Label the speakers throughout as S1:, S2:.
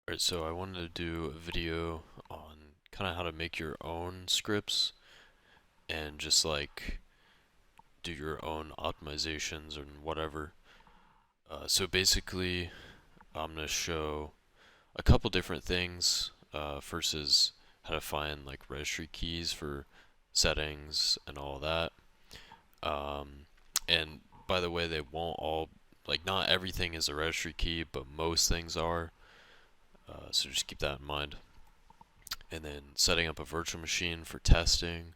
S1: Alright, so I wanted to do a video on kind of how to make your own scripts and just like do your own optimizations and whatever. So basically, I'm going to show a couple different things. First is how to find like registry keys for settings and all that. Um, and by the way, they won't all, like, not everything is a registry key, but most things are. So just keep that in mind. And then setting up a virtual machine for testing,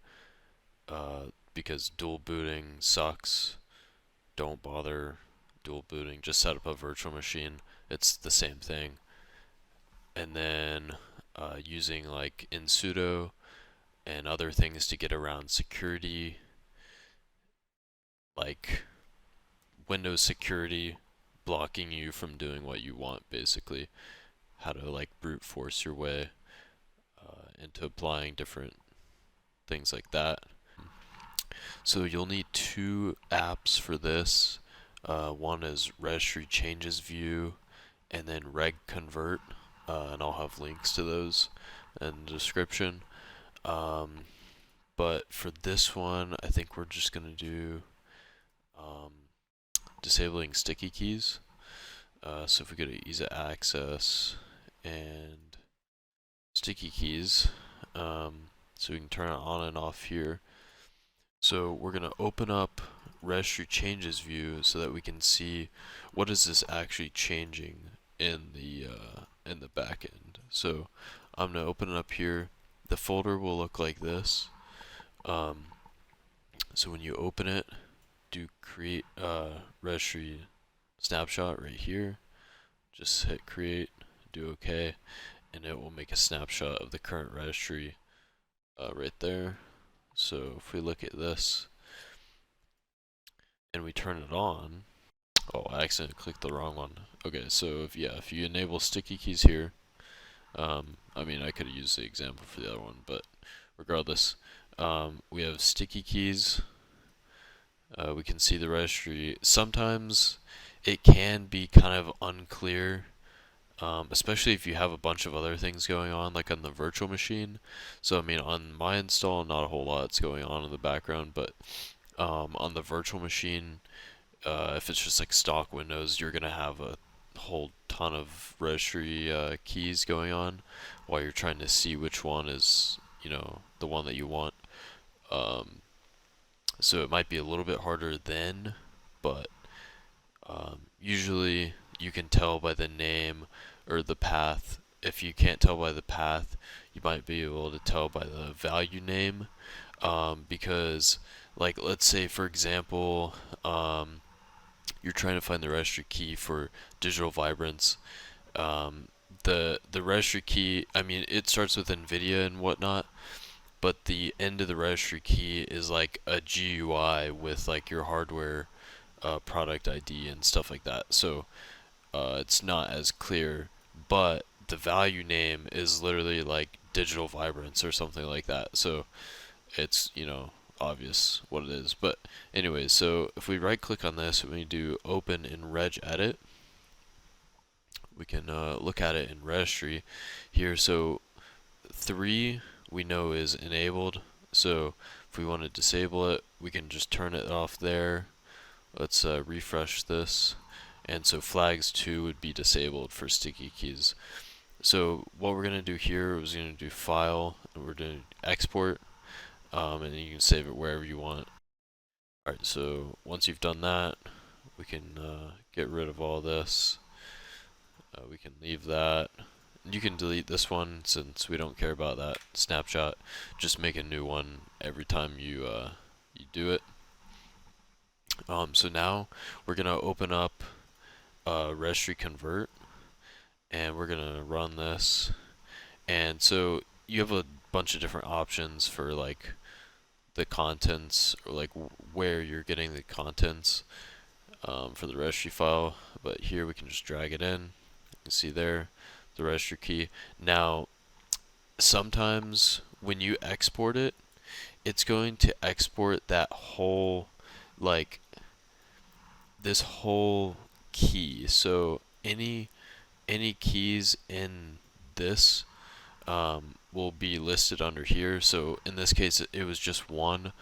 S1: because dual booting sucks. Don't bother dual booting, just set up a virtual machine. It's the same thing. And then using like in sudo and other things to get around security, like Windows security blocking you from doing what you want, basically. How to like brute force your way into applying different things like that. So you'll need two apps for this. One is Registry Changes View, and then Reg Convert, and I'll have links to those in the description. Um, but for this one, I think we're just gonna do um, disabling sticky keys. So if we go to ease access and sticky keys, so we can turn it on and off here. So we're going to open up registry changes view so that we can see what is this actually changing in the back end. So I'm going to open it up here. The folder will look like this. So when you open it, do create registry snapshot right here. Just hit create, do OK, and it will make a snapshot of the current registry right there. So if we look at this and we turn it on, oh, I accidentally clicked the wrong one. Okay, so if you enable sticky keys here, I mean, I could have used the example for the other one, but regardless, we have sticky keys. We can see the registry. Sometimes it can be kind of unclear, especially if you have a bunch of other things going on, like on the virtual machine. So I mean, on my install, not a whole lot's going on in the background, but on the virtual machine, if it's just like stock Windows, you're gonna have a whole ton of registry keys going on while you're trying to see which one is, the one that you want. Um, so it might be a little bit harder then, but usually you can tell by the name or the path. If you can't tell by the path, you might be able to tell by the value name, because, like, let's say for example, you're trying to find the registry key for digital vibrance. Um, the registry key, I mean, it starts with NVIDIA and whatnot, but the end of the registry key is like a GUI with like your hardware product ID and stuff like that. So it's not as clear, but the value name is literally like digital vibrance or something like that. So it's, obvious what it is. But anyways, so if we right click on this and we do open in regedit, we can look at it in registry here. So 3 we know is enabled. So if we want to disable it, we can just turn it off there. Let's refresh this. And so flags 2 would be disabled for sticky keys. So what we're going to do here is going to do file, and we're going to export, and you can save it wherever you want. Alright, so once you've done that, we can get rid of all this. We can leave that. You can delete this one since we don't care about that snapshot. Just make a new one every time you do it. So now we're gonna open up registry convert, and we're gonna run this. And so you have a bunch of different options for like the contents, or like where you're getting the contents for the registry file. But here we can just drag it in. You can see there the registry key. Now, sometimes when you export it, it's going to export that whole, like, this whole key. So any any keys in this will be listed under here. So in this case, it was just one,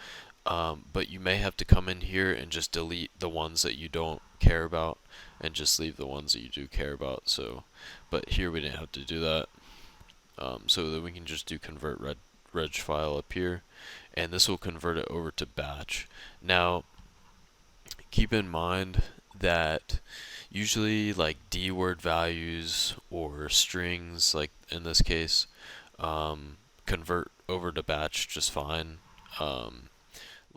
S1: but you may have to come in here and just delete the ones that you don't care about and just leave the ones that you do care about. So, but here we didn't have to do that. So that we can just do convert reg file up here, and this will convert it over to batch. Now, keep in mind that usually like D word values or strings, like in this case, convert over to batch just fine.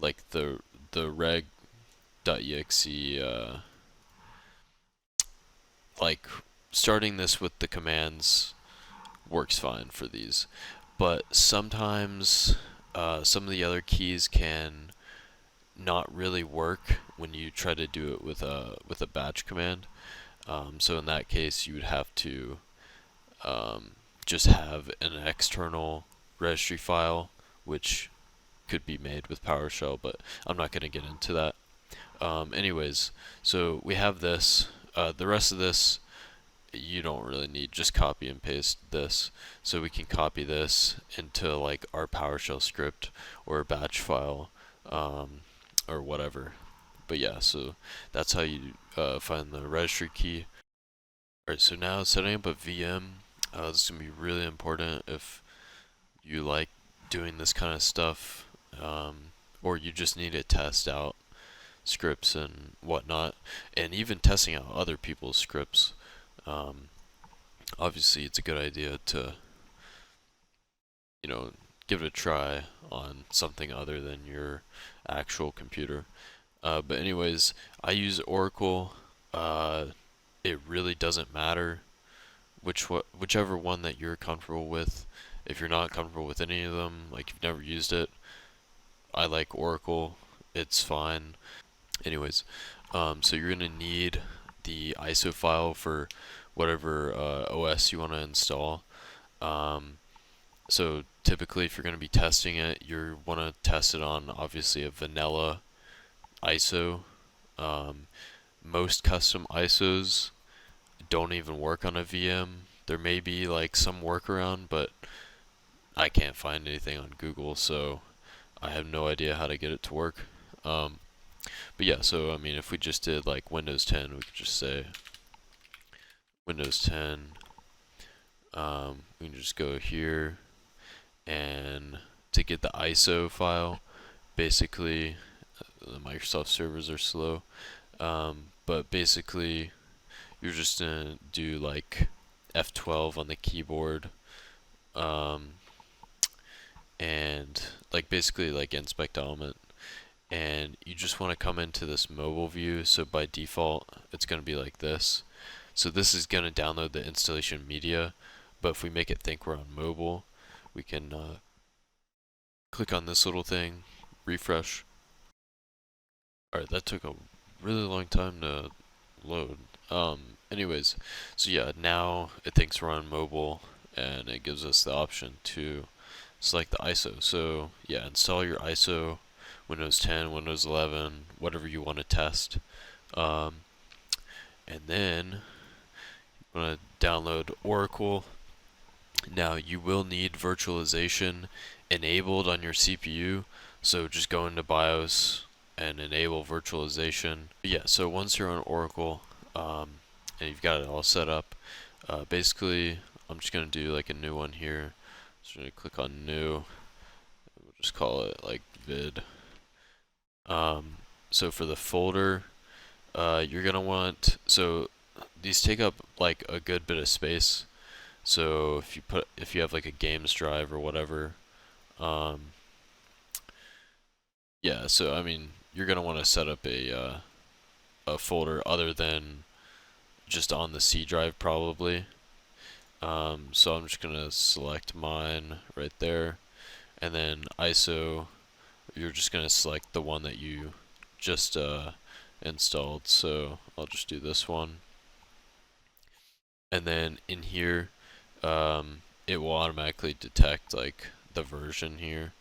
S1: Like the reg.exe, like starting this with the commands works fine for these, but sometimes some of the other keys can not really work when you try to do it with a batch command. So in that case, you would have to just have an external registry file, which could be made with PowerShell, but I'm not going to get into that. Anyways, so we have this. The rest of this you don't really need, just copy and paste this. So we can copy this into like our PowerShell script or a batch file, or whatever. But yeah, so that's how you find the registry key. Alright, so now setting up a VM. This is going to be really important if you like doing this kind of stuff, or you just need to test out scripts and whatnot, and even testing out other people's scripts. Obviously, it's a good idea to, give it a try on something other than your actual computer. But anyways, I use Oracle. It really doesn't matter whichever one that you're comfortable with. If you're not comfortable with any of them, like you've never used it, I like Oracle. It's fine. Anyways, so you're gonna need the ISO file for whatever OS you want to install. So typically, if you're going to be testing it, you want to test it on obviously a vanilla ISO. Most custom ISOs don't even work on a VM. There may be like some workaround, but I can't find anything on Google, so I have no idea how to get it to work. But yeah, so I mean, if we just did like Windows 10, we could just say Windows 10. We can just go here, and to get the ISO file, basically, the Microsoft servers are slow, but basically, you're just gonna do like F12 on the keyboard, and like basically like inspect element, and you just want to come into this mobile view. So by default, it's going to be like this. So this is going to download the installation media, but if we make it think we're on mobile, we can click on this little thing, refresh. Alright, that took a really long time to load. Anyways, so yeah, now it thinks we're on mobile, and it gives us the option to select the ISO. So yeah, install your ISO, Windows 10, Windows 11, whatever you want to test. And then you want to download Oracle. Now you will need virtualization enabled on your CPU, so just go into BIOS and enable virtualization. But yeah, so once you're on Oracle, and you've got it all set up, basically I'm just going to do like a new one here. So I'm going to click on new. We'll just call it like vid. So for the folder, you're going to want, so these take up like a good bit of space. So if you have like a games drive or whatever, yeah, so I mean, you're gonna want to set up a folder other than just on the C drive probably. So I'm just gonna select mine right there, and then ISO, you're just gonna select the one that you just installed. So I'll just do this one, and then in here, it will automatically detect like the version here.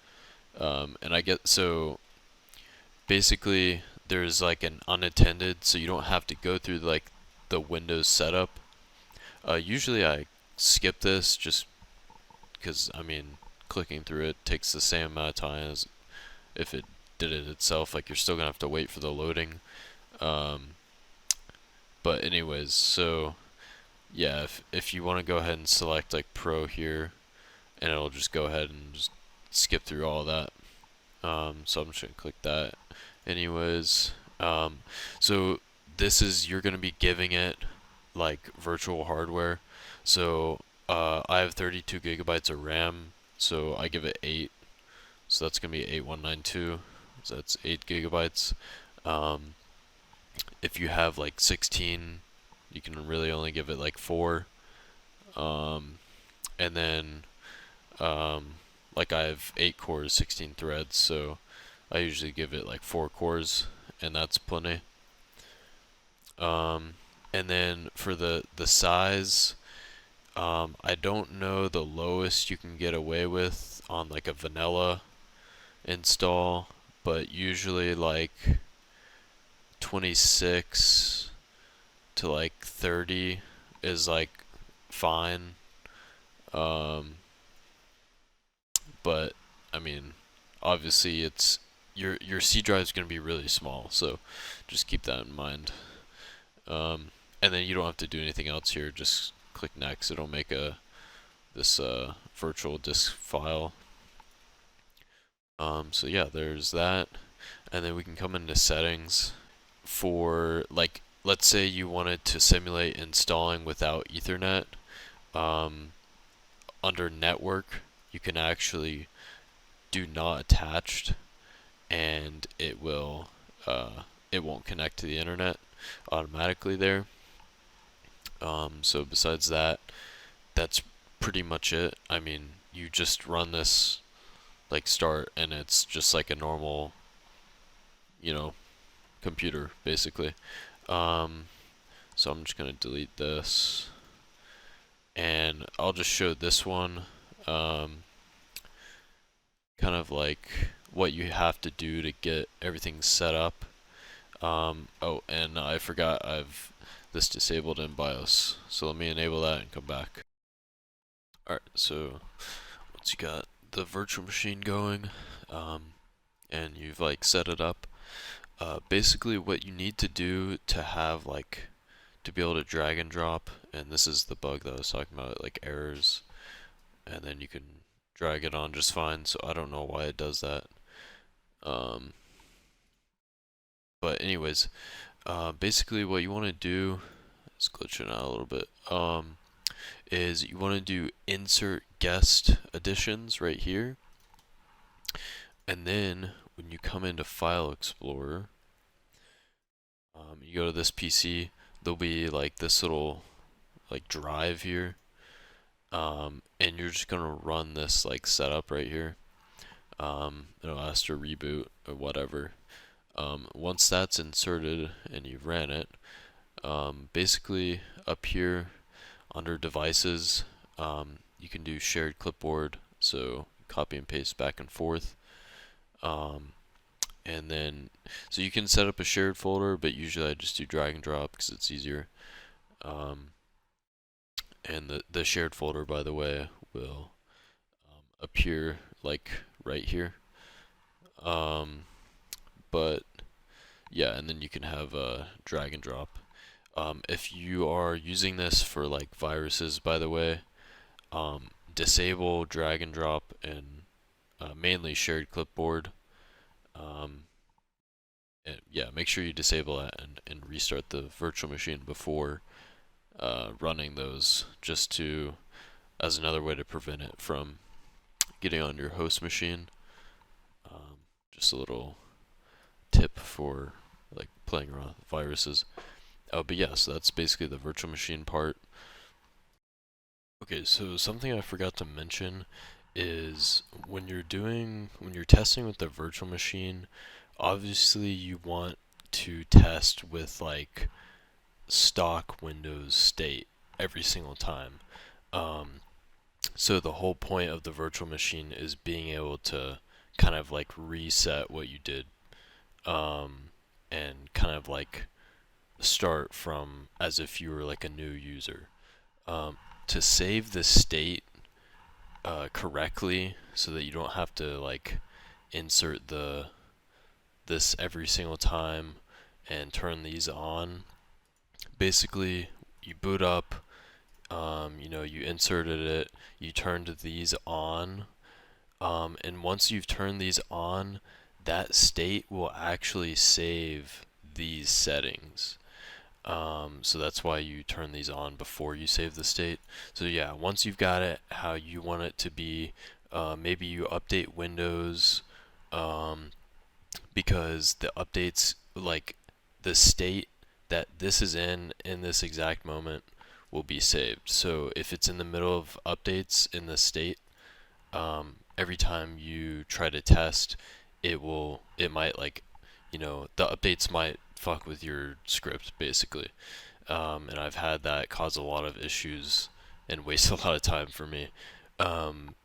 S1: And I get, so basically there's like an unattended, so you don't have to go through like the Windows setup. Usually I skip this just because, I mean, clicking through it takes the same amount of time as if it did it itself. Like, you're still gonna have to wait for the loading. Um, but anyways, so yeah, if you want to go ahead and select like Pro here, and it'll just go ahead and just skip through all that. So I'm just gonna click that. Anyways, so this is, you're gonna be giving it like virtual hardware. So I have 32 gigabytes of RAM, so I give it 8. So that's gonna be 8192. So that's 8 gigabytes. Um, if you have like 16, you can really only give it like 4. And then um, like I have 8 cores, 16 threads, so I usually give it like 4 cores, and that's plenty. And then for the size, I don't know the lowest you can get away with on like a vanilla install, but usually like 26 to like 30 is like fine. Um, but I mean, obviously it's your C drive is going to be really small, so just keep that in mind. And then you don't have to do anything else here. Just click next. It'll make this virtual disk file. So yeah, there's that, and then we can come into settings for, like, let's say you wanted to simulate installing without Ethernet. Um, Under network, you can actually do not attached, and it won't connect to the internet automatically there. So besides that, that's pretty much it. I mean, you just run this like start, and it's just like a normal, you know, computer basically. Um, so I'm just gonna delete this, and I'll just show this one, kind of like what you have to do to get everything set up. Oh, and I forgot I've this disabled in BIOS, so let me enable that and come back. Alright, so once you got the virtual machine going, and you've like set it up, basically what you need to do to have like to be able to drag and drop, and this is the bug that I was talking about, like errors, and then you can drag it on just fine, so I don't know why it does that. But anyways, basically what you want to do is glitching out a little bit. Is you want to do insert guest additions right here, and then when you come into File Explorer, you go to this PC, there'll be like this little like drive here, and you're just gonna run this like setup right here. It'll ask to reboot or whatever. Once that's inserted and you've ran it, basically up here under devices, you can do shared clipboard, so copy and paste back and forth. And then, so you can set up a shared folder, but usually I just do drag and drop because it's easier. And the shared folder, by the way, will appear like right here. But yeah, and then you can have a drag and drop. If you are using this for like viruses, by the way, disable drag and drop and mainly shared clipboard. And yeah, make sure you disable that and restart the virtual machine before running those, just to, as another way to prevent it from getting on your host machine. Just a little tip for like playing around with viruses. But yeah, so that's basically the virtual machine part. Okay, so something I forgot to mention is when you're testing with the virtual machine, obviously you want to test with like stock Windows state every single time. So the whole point of the virtual machine is being able to kind of like reset what you did, and kind of like start from as if you were like a new user. To save the state correctly, so that you don't have to like insert this every single time and turn these on. Basically, you boot up, you inserted it, you turned these on, and once you've turned these on, that state will actually save these settings. So that's why you turn these on before you save the state. So yeah, once you've got it how you want it to be, maybe you update Windows, um, because the updates, like the state that this is in this exact moment, will be saved. So if it's in the middle of updates in the state, every time you try to test, it might like, the updates might fuck with your script basically. And I've had that cause a lot of issues and waste a lot of time for me. Um,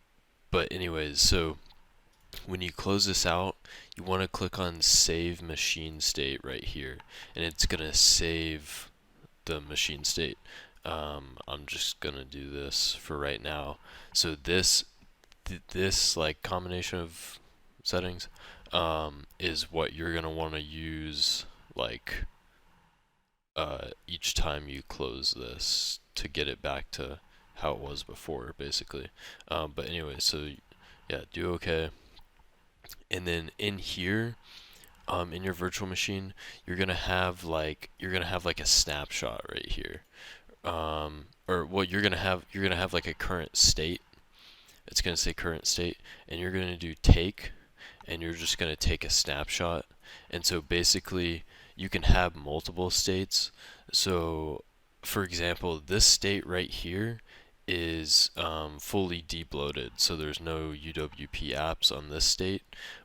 S1: but anyways, so when you close this out, you want to click on Save Machine State right here, and it's gonna save the machine state. I'm just gonna do this for right now. So this like combination of settings is what you're gonna want to use like each time you close this to get it back to how it was before, basically. But anyway, so yeah, do OK, and then in here, in your virtual machine, you're gonna have like a snapshot right here, or what you're gonna have like a current state. It's gonna say current state, and you're gonna do take, and you're just gonna take a snapshot. And so basically, you can have multiple states. So, for example, this state right here is fully deep loaded, so there's no UWP apps on this state.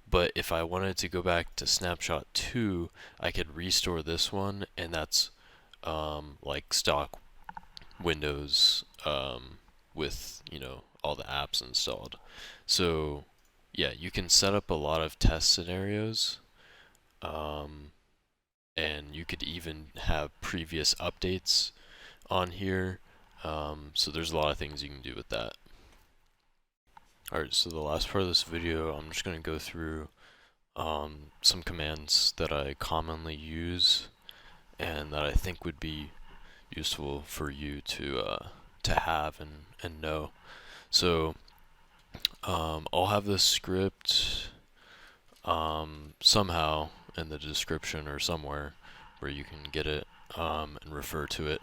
S1: But if I wanted to go back to snapshot 2, I could restore this one, and that's like stock Windows, with all the apps installed. So yeah, you can set up a lot of test scenarios, um, and you could even have previous updates on here. So there's a lot of things you can do with that. Alright, so the last part of this video, I'm just going to go through some commands that I commonly use and that I think would be useful for you to have and know. So I'll have this script somehow in the description or somewhere where you can get it and refer to it.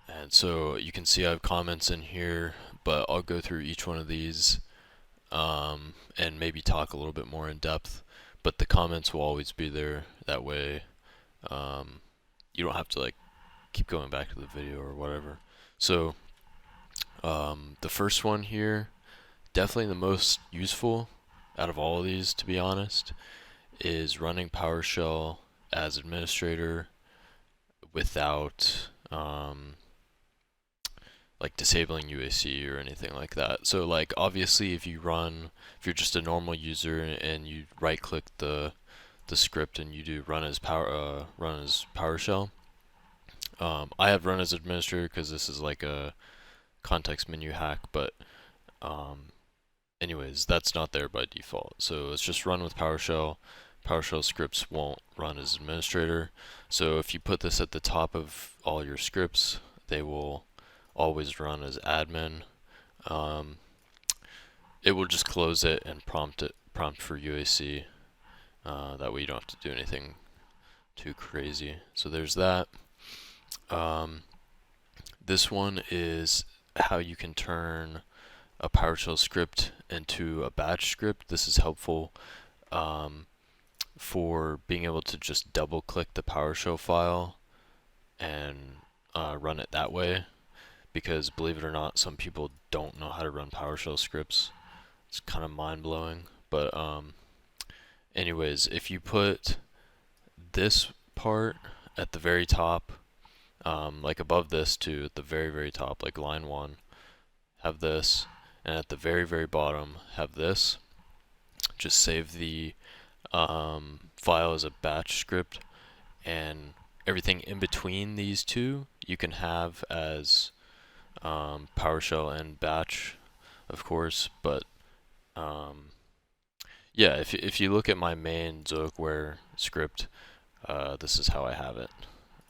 S1: And so you can see I have comments in here, but I'll go through each one of these and maybe talk a little bit more in depth. But the comments will always be there. That way, you don't have to like keep going back to the video or whatever. So the first one here, definitely the most useful out of all of these, to be honest, is running PowerShell as administrator without like disabling UAC or anything like that. So like obviously if you're just a normal user and you right click the script and you do run as PowerShell. I have run as administrator because this is like a context menu hack, but anyways, that's not there by default. So it's just run with PowerShell. PowerShell scripts won't run as administrator. So if you put this at the top of all your scripts, they will always run as admin. It will just close it and prompt for UAC. That way you don't have to do anything too crazy. So there's that. This one is how you can turn a PowerShell script into a batch script. This is helpful for being able to just double click the PowerShell file and run it that way. Because believe it or not, some people don't know how to run PowerShell scripts. It's kind of mind-blowing. But anyways, if you put this part at the very top, like above this too, at the very, very top, like line 1, have this, and at the very, very bottom, have this. Just save the file as a batch script, and everything in between these two you can have as PowerShell and batch, of course, but yeah, if you look at my main Zoikware script, this is how I have it.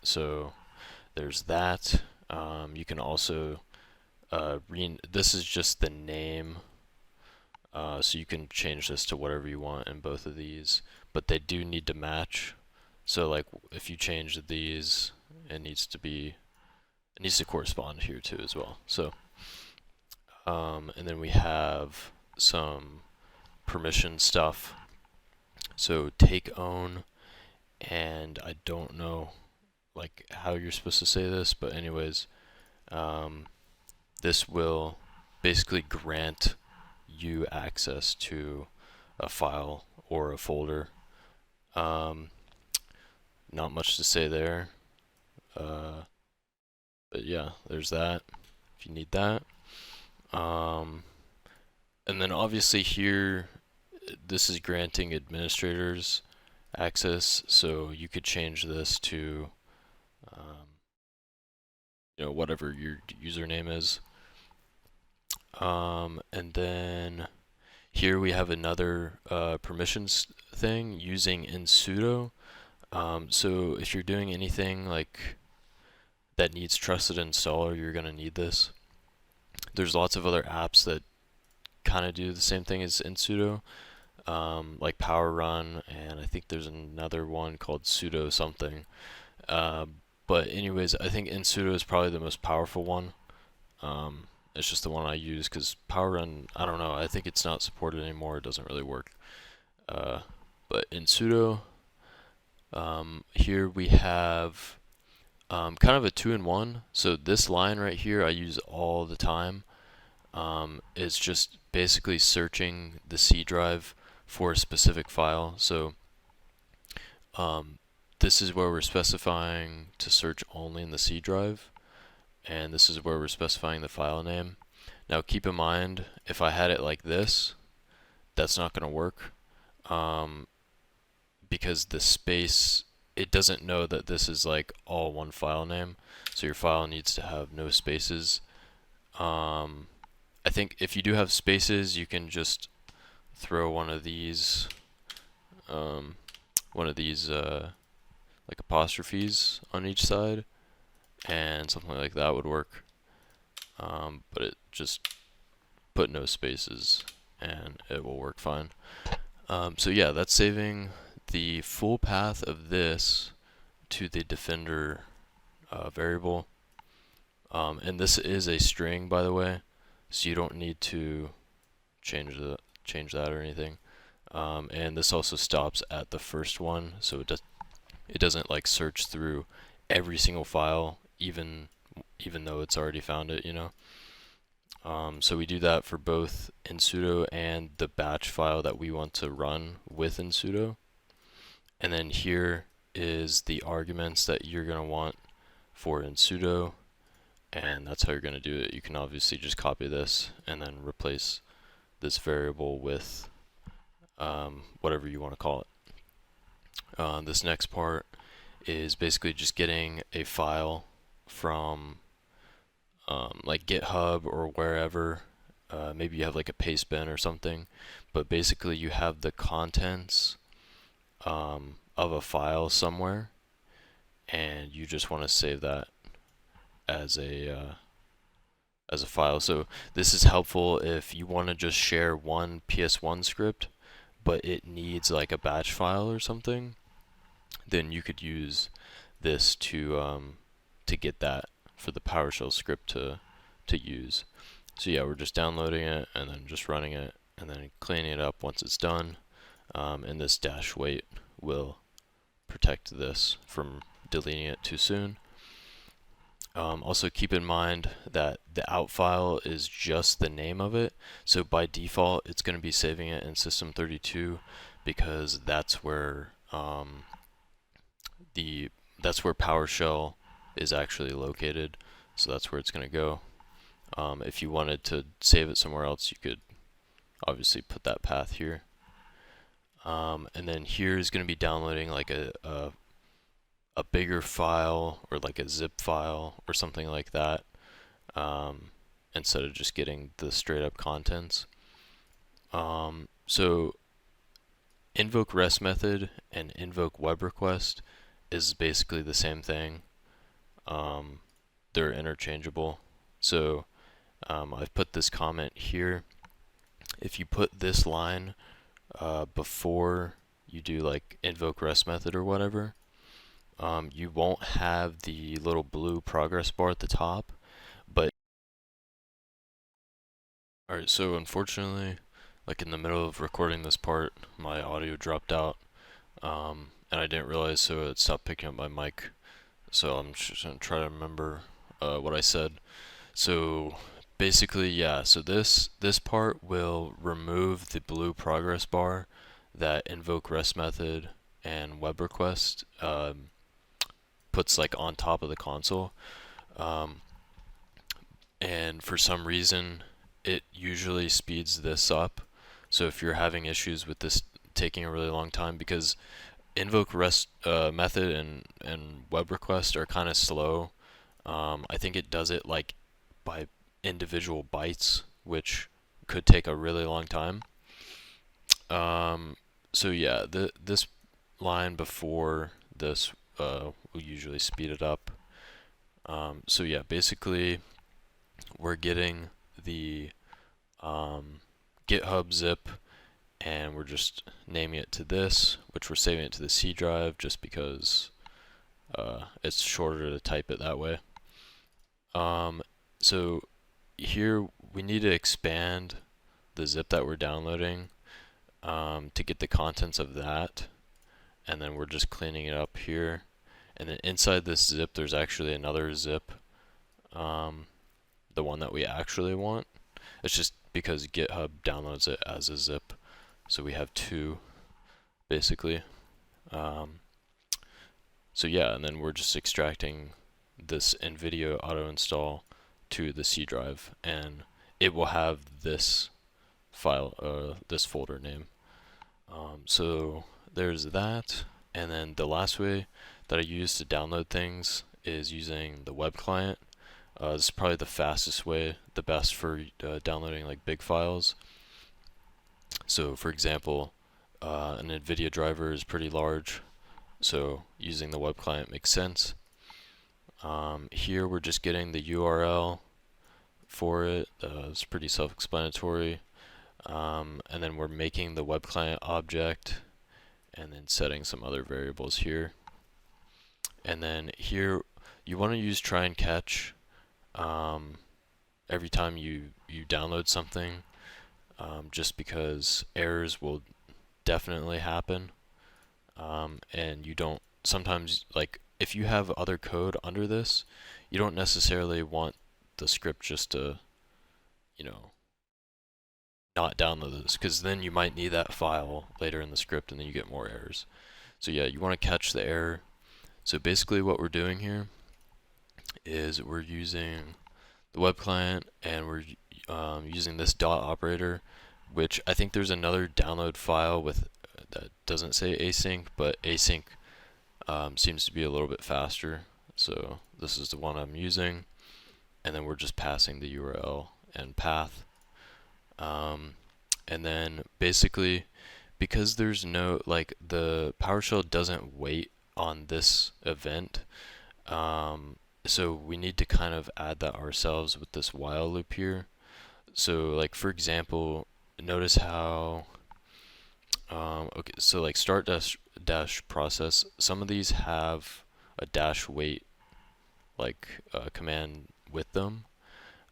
S1: So there's that. You can also this is just the name, so you can change this to whatever you want in both of these, but they do need to match. So like if you change these, it needs to correspond here too as well. So and then we have some permission stuff. So take own, and I don't know like how you're supposed to say this, but anyways, this will basically grant you access to a file or a folder. Not much to say there, but yeah, there's that if you need that. And then obviously here, this is granting administrators access, so you could change this to whatever your username is. And then here we have another permissions thing using in sudo. So if you're doing anything like that needs trusted installer, you're gonna need this. There's lots of other apps that kind of do the same thing as in sudo, like Power Run, and I think there's another one called sudo something. But anyways, I think in sudo is probably the most powerful one. It's just the one I use because Power Run, I don't know, I think it's not supported anymore. It doesn't really work. But in sudo, here we have kind of a two-in-one. So this line right here I use all the time. It's just basically searching the C drive for a specific file. So this is where we're specifying to search only in the C drive, and this is where we're specifying the file name. Now keep in mind, if I had it like this, that's not going to work, because the space, it doesn't know that this is like all one file name, so your file needs to have no spaces. I think if you do have spaces, you can just throw one of these like apostrophes on each side, and something like that would work. But it just put no spaces and it will work fine. So yeah, that's saving the full path of this to the defender variable. And this is a string, by the way, so you don't need to change that or anything. And this also stops at the first one, so it doesn't like search through every single file, even though it's already found it, So we do that for both in sudo and the batch file that we want to run with in sudo. And then here is the arguments that you're going to want for in sudo, and that's how you're going to do it. You can obviously just copy this and then replace this variable with whatever you want to call it. This next part is basically just getting a file from like GitHub or wherever. Maybe you have like a paste bin or something, but basically you have the contents of a file somewhere, and you just want to save that as a file. So this is helpful if you want to just share one PS1 script, but it needs like a batch file or something. Then you could use this to get that for the PowerShell script to use. So yeah, we're just downloading it and then just running it and then cleaning it up once it's done. And this -wait will protect this from deleting it too soon. Also keep in mind that the out file is just the name of it. So by default, it's going to be saving it in System32 because that's where PowerShell is actually located. So that's where it's going to go. If you wanted to save it somewhere else, you could obviously put that path here. And then here is going to be downloading like a bigger file or like a zip file or something like that. instead of just getting the straight up contents. So invoke REST method and invoke web request is basically the same thing. They're interchangeable. So I've put this comment here. If you put this line before you do like invoke REST method or whatever, you won't have the little blue progress bar at the top. But alright, so unfortunately, like in the middle of recording this part, my audio dropped out, and I didn't realize, so it stopped picking up my mic. So I'm just gonna try to remember what I said. So basically, yeah. So this part will remove the blue progress bar that invoke REST method and web request puts like on top of the console. And for some reason, it usually speeds this up. So if you're having issues with this taking a really long time, because invoke REST method and web request are kind of slow. I think it does it like by individual bytes, which could take a really long time. So yeah, this line before this will usually speed it up. So yeah, basically we're getting the GitHub zip, and we're just naming it to this, which we're saving it to the C drive just because it's shorter to type it that way. So here we need to expand the zip that we're downloading to get the contents of that, and then we're just cleaning it up here. And then inside this zip, there's actually another zip, the one that we actually want. It's just because GitHub downloads it as a zip, so we have two, basically. So yeah, and then we're just extracting this NVIDIA auto install to the C drive, and it will have this file, this folder name. So there's that, and then the last way that I use to download things is using the web client. This is probably the fastest way, the best for downloading like big files. So for example, an NVIDIA driver is pretty large, so using the web client makes sense. Here we're just getting the URL for it. It's pretty self-explanatory. And then we're making the web client object and then setting some other variables here. And then here you want to use try and catch every time you download something, just because errors will definitely happen. And you don't sometimes, like if you have other code under this, you don't necessarily want the script just to, you know, not download this, because then you might need that file later in the script and then you get more errors. So yeah, you want to catch the error. So basically what we're doing here is we're using the web client, and we're using this dot operator, which I think there's another download file with that doesn't say async, but async seems to be a little bit faster. So this is the one I'm using, and then we're just passing the URL and path. And then basically, because there's no, like, the PowerShell doesn't wait on this event, so we need to kind of add that ourselves with this while loop here. So like for example, notice how okay, so like start dash process, some of these have a dash wait like command with them,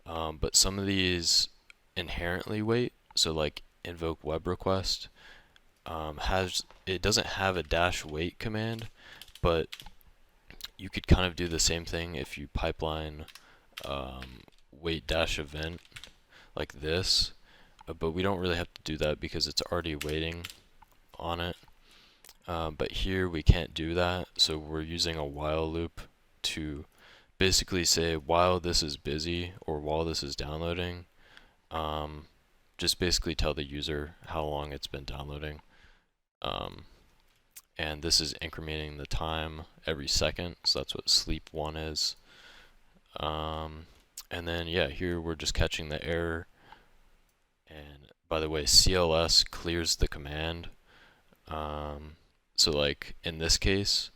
S1: but some of these inherently wait. So like invoke web request it doesn't have a dash wait command, but you could kind of do the same thing if you pipeline wait dash event like this, but we don't really have to do that because it's already waiting on it. But here we can't do that, so we're using a while loop to basically say while this is busy or while this is downloading, just basically tell the user how long it's been downloading. And this is incrementing the time every second, so that's what sleep 1 is. And And then yeah, here we're just catching the error. And by the way, CLS clears the command. So like in this case,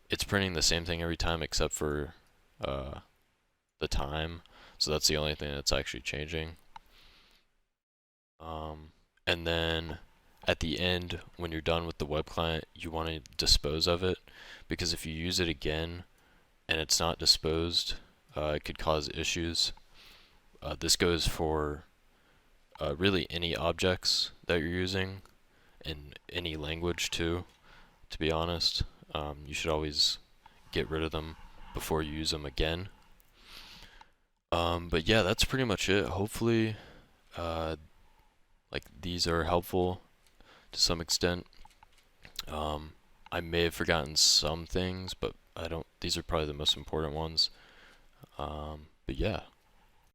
S1: it's printing the same thing every time except for the time. So that's the only thing that's actually changing. And then at the end, when you're done with the web client, you want to dispose of it, because if you use it again and it's not disposed, it could cause issues. This goes for really any objects that you're using in any language too, to be honest. You should always get rid of them before you use them again. But yeah, that's pretty much it. Hopefully, like these are helpful to some extent. I may have forgotten some things, but I don't. These are probably the most important ones. But yeah.